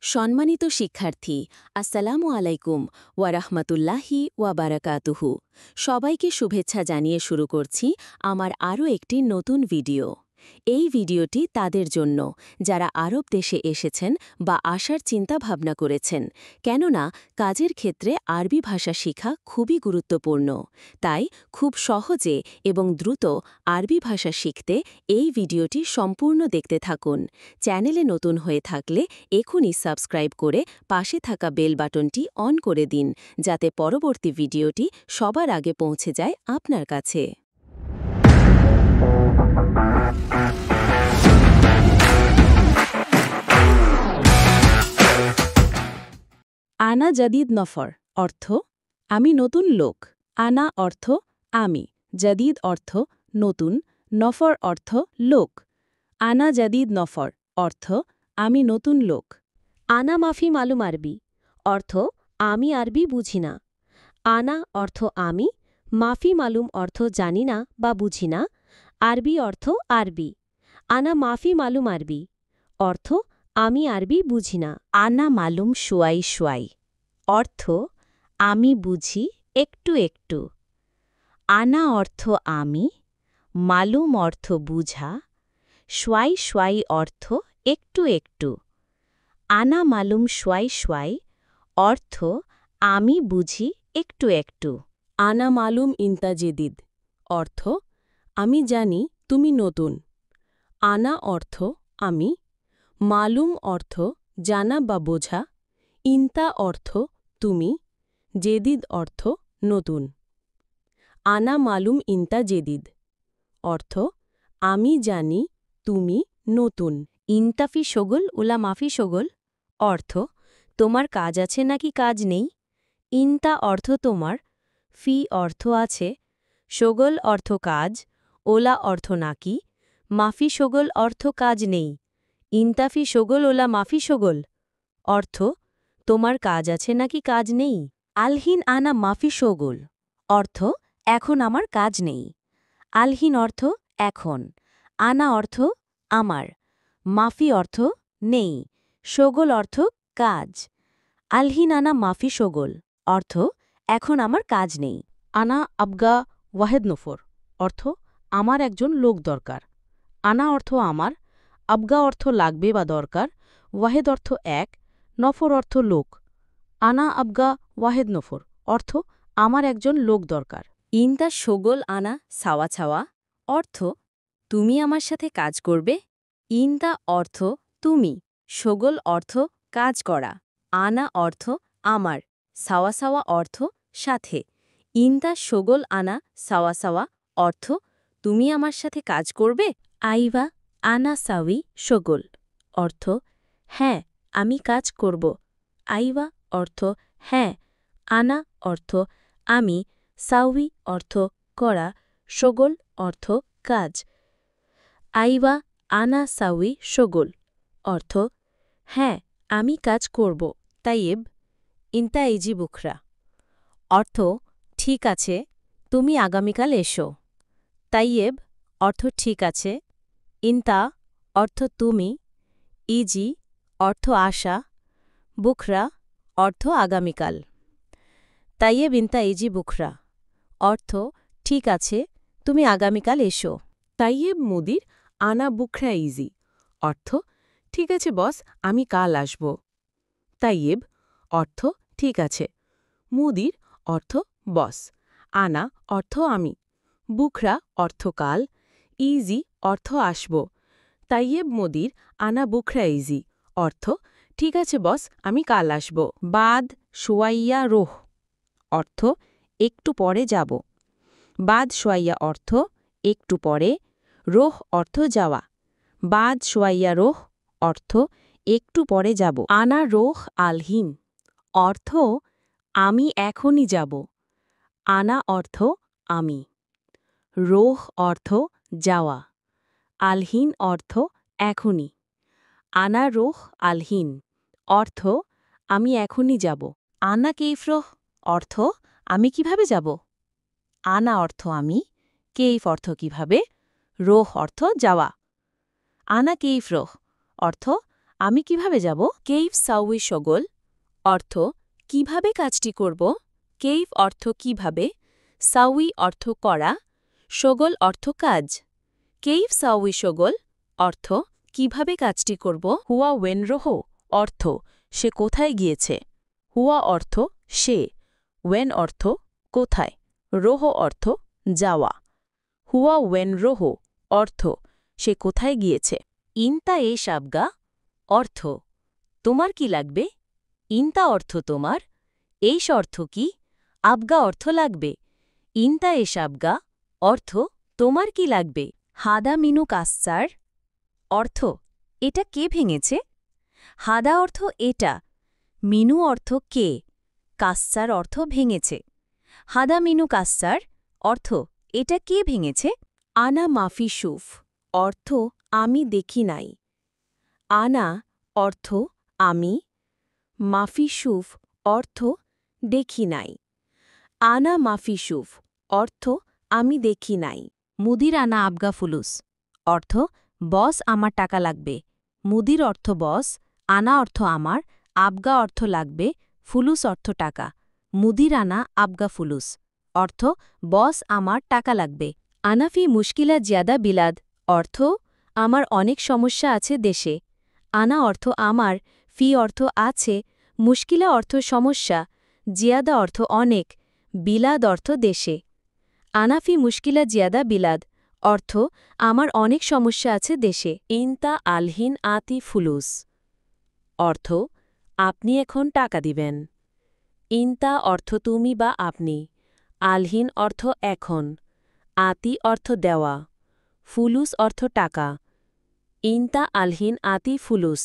সম্মানিত শিক্ষার্থী, আসসালামু আলাইকুম ওয়া রাহমাতুল্লাহি ওয়া বারাকাতুহু। সবাইকে শুভেচ্ছা জানিয়ে শুরু করছি আমার আরও একটি নতুন ভিডিও। এই ভিডিওটি তাদের জন্য যারা আরব দেশে এসেছেন বা আসার চিন্তাভাবনা করেছেন, কেননা কাজের ক্ষেত্রে আরবি ভাষা শেখা খুবই গুরুত্বপূর্ণ। তাই খুব সহজে এবং দ্রুত আরবি ভাষা শিখতে এই ভিডিওটি সম্পূর্ণ দেখতে থাকুন। চ্যানেলে নতুন হয়ে থাকলে এখনই সাবস্ক্রাইব করে পাশে থাকা বেল বাটনটি অন করে দিন, যাতে পরবর্তী ভিডিওটি সবার আগে পৌঁছে যায় আপনার কাছে। আনা জাদিদ নফর অর্থ আমি নতুন লোক। আনা অর্থ আমি, জাদিদ অর্থ নতুন, নফর অর্থ লোক। আনা জাদিদ নফর অর্থ আমি নতুন লোক। আনা মাফি মালুম আরবি অর্থ আমি আরবি বুঝি না। আনা অর্থ আমি, মাফি মালুম অর্থ জানি না বা বুঝি না, আরবি অর্থ আরবি। আনা মাফি মালুম আরবি অর্থ আমি আরবি বুঝি না। আনা মালুম শুয়াই শুয়াই অর্থ আমি বুঝি একটু একটু। আনা অর্থ আমি, মালুম অর্থ বুঝা, শুয়াই শুয়াই অর্থ একটু একটু। আনা মালুম শুয়াই শুয়াই অর্থ আমি বুঝি একটু একটু। আনা মালুম ইনতা জেদিদ অর্থ আমি জানি তুমি নতুন। আনা অর্থ আমি, মালুম অর্থ জানা বা বোঝা, ইনতা অর্থ তুমি, জেদিদ অর্থ নতুন। আনা মালুম ইনতা জেদিদ অর্থ আমি জানি তুমি নতুন। ইনতাফি শগল উলা মাফি শগল অর্থ তোমার কাজ আছে নাকি কাজ নেই। ইনতা অর্থ তোমার, ফি অর্থ আছে, শগল অর্থ কাজ, ওলা অর্থ নাকি, মাফি শগল অর্থ কাজ নেই। ইনতাফি শগল ওলা মাফি শগল অর্থ তোমার কাজ আছে নাকি কাজ নেই। আলহিন আনা মাফি শগল অর্থ এখন আমার কাজ নেই। আলহিন অর্থ এখন, আনা অর্থ আমার, মাফি অর্থ নেই, শগল অর্থ কাজ। আলহিন আনা মাফি শগল অর্থ এখন আমার কাজ নেই। আনা আবগা ওয়াহেদ নফর অর্থ আমার একজন লোক দরকার। আনা অর্থ আমার, আবগা অর্থ লাগবে বা দরকার, ওয়াহেদ অর্থ এক, নফর অর্থ লোক। আনা আবগা ওয়াহেদ নফর অর্থ আমার একজন লোক দরকার। ইনতা শগল আনা ছাওয়া ছাওয়া অর্থ তুমি আমার সাথে কাজ করবে। ইনতা অর্থ তুমি, শগল অর্থ কাজ করা, আনা অর্থ আমার, ছাওয়া ছাওয়া অর্থ সাথে। ইনতা শগল আনা ছাওয়া ছাওয়া অর্থ তুমি আমার সাথে কাজ করবে। আইবা আনা সাউই শগল অর্থ হ্যাঁ আমি কাজ করব। আইবা অর্থ হ্যাঁ, আনা অর্থ আমি, সাউই অর্থ করা, শগল অর্থ কাজ। আইবা আনা সাউই শগল অর্থ হ্যাঁ আমি কাজ করব। তাইয়েব ইনতা ইজি বুখরা অর্থ ঠিক আছে তুমি আগামীকাল এসো। তাইয়েব অর্থ ঠিক আছে, ইনতা অর্থ তুমি, ইজি অর্থ আশা, বুখরা অর্থ আগামীকাল। তাইয়েব ইনতা ইজি বুখরা অর্থ ঠিক আছে তুমি আগামীকাল এসো। তাইয়েব মুদির আনা বুখরা ইজি অর্থ ঠিক আছে বস আমি কাল আসব। তাইয়েব অর্থ ঠিক আছে, মুদির অর্থ বস, আনা অর্থ আমি, বুখরা অর্থ কাল, ইজি অর্থ আসব। তাইয়েব মুদির আনা বুখরা ইজি অর্থ ঠিক আছে বস আমি কাল আসব। বাদ শোয়াইয়া রোহ অর্থ একটু পরে যাব। বাদ শোয়াইয়া অর্থ একটু পরে, রোহ অর্থ যাওয়া। বাদ শোয়াইয়া রোহ অর্থ একটু পরে যাব। আনা রোহ আলহিন অর্থ আমি এখনই যাব। আনা অর্থ আমি, রোহ অর্থ যাওয়া, আলহিন অর্থ এখনই। আনা রোহ আলহিন অর্থ আমি এখনই যাব। আনা কেইফরোহ অর্থ আমি কিভাবে যাব। আনা অর্থ আমি, কেইফ অর্থ কিভাবে, রোহ অর্থ যাওয়া। আনা কেইফরোহ অর্থ আমি কিভাবে যাব? কেইভ সাউই সগল অর্থ কিভাবে কাজটি করব। কেইভ অর্থ কিভাবে, সাউই অর্থ করা, সগল অর্থ কাজ। কেইভ সাউই সগল অর্থ কিভাবে কাজটি করব। হুয়া ওয়েনরোহ অর্থ সে কোথায় গিয়েছে। হুয়া অর্থ সে, ওয়েন অর্থ কোথায়, রোহ অর্থ যাওয়া। হুয়া ওয়েনরোহ অর্থ সে কোথায় গিয়েছে। ইনতা এ সাবগা অর্থ তোমার কি লাগবে। ইনতা অর্থ তোমার, এইস অর্থ কি, আবগা অর্থ লাগবে। ইনতা এ সাবগা অর্থ তোমার কি লাগবে। হাদা মিনু কাস্সার অর্থ এটা কে ভেঙেছে। হাদা অর্থ এটা, মিনু অর্থ কে, কাস্সার অর্থ ভেঙেছে। হাদা মিনু কাস্সার অর্থ এটা কে ভেঙেছে। আনা মাফি সুফ অর্থ আমি দেখি নাই। আনা অর্থ আমি, মাফি সুফ অর্থ দেখি নাই। আনা মাফি সুফ অর্থ আমি দেখি নাই। মুদির আনা আবগা ফুলুস অর্থ বস আমার টাকা লাগবে। মুদির অর্থ বস, আনা অর্থ আমার, আবগা অর্থ লাগবে, ফুলুস অর্থ টাকা। মুদির আনা আবগা ফুলুস অর্থ বস আমার টাকা লাগবে। আনাফি মুশকিলা জিয়াদা বিলাদ অর্থ আমার অনেক সমস্যা আছে দেশে। আনা অর্থ আমার, ফি অর্থ আছে, মুশকিলা অর্থ সমস্যা, জিয়াদা অর্থ অনেক, বিলাদ অর্থ দেশে। আনাফি মুশকিলা জিয়াদা বিলাদ অর্থ আমার অনেক সমস্যা আছে দেশে। ইনতা আলহিন আতি ফুলুস অর্থ আপনি এখন টাকা দিবেন। ইনতা অর্থ তুমি বা আপনি, আলহিন অর্থ এখন, আতি অর্থ দেওয়া, ফুলুস অর্থ টাকা। ইনতা আলহিন আতি ফুলুস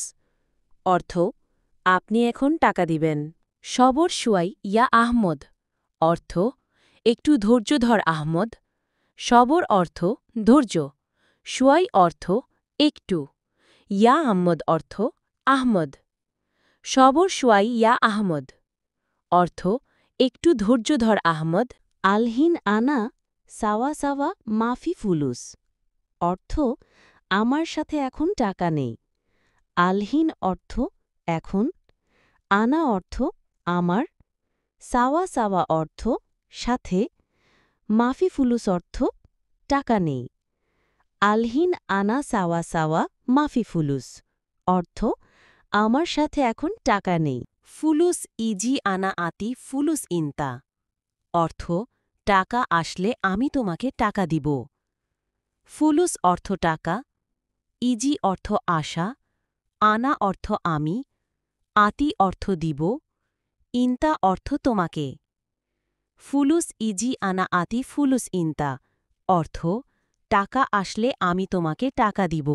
অর্থ আপনি এখন টাকা দিবেন। সবর শুয়াই ইয়া আহমদ অর্থ একটু ধৈর্য ধর আহমদ। সবর অর্থ ধৈর্য, শুয়াই অর্থ একটু, ইয়া আহমদ অর্থ আহমদ। সবর শুয়াই ইয়া আহমদ অর্থ একটু ধৈর্য ধর আহমদ। আলহিন আনা সাওয়া সাওয়া মাফি ফুলুস অর্থ আমার সাথে এখন টাকা নেই। আলহিন অর্থ এখন, আনা অর্থ আমার, সাওয়া সাওয়া অর্থ সাথে, মাফি ফুলুস অর্থ টাকা নেই। আলহিন আনা সাওয়া সাওয়া মাফি ফুলুস অর্থ আমার সাথে এখন টাকা নেই। ফুলুস ইজি আনা আতি ফুলুস ইনতা অর্থ টাকা আসলে আমি তোমাকে টাকা দিব। ফুলুস অর্থ টাকা, ইজি অর্থ আশা, আনা অর্থ আমি, আতি অর্থ দিব, ইনতা অর্থ তোমাকে। ফুলুস ইজি আনা আতি ফুলুস ইনতা অর্থ টাকা আসলে আমি তোমাকে টাকা দিব।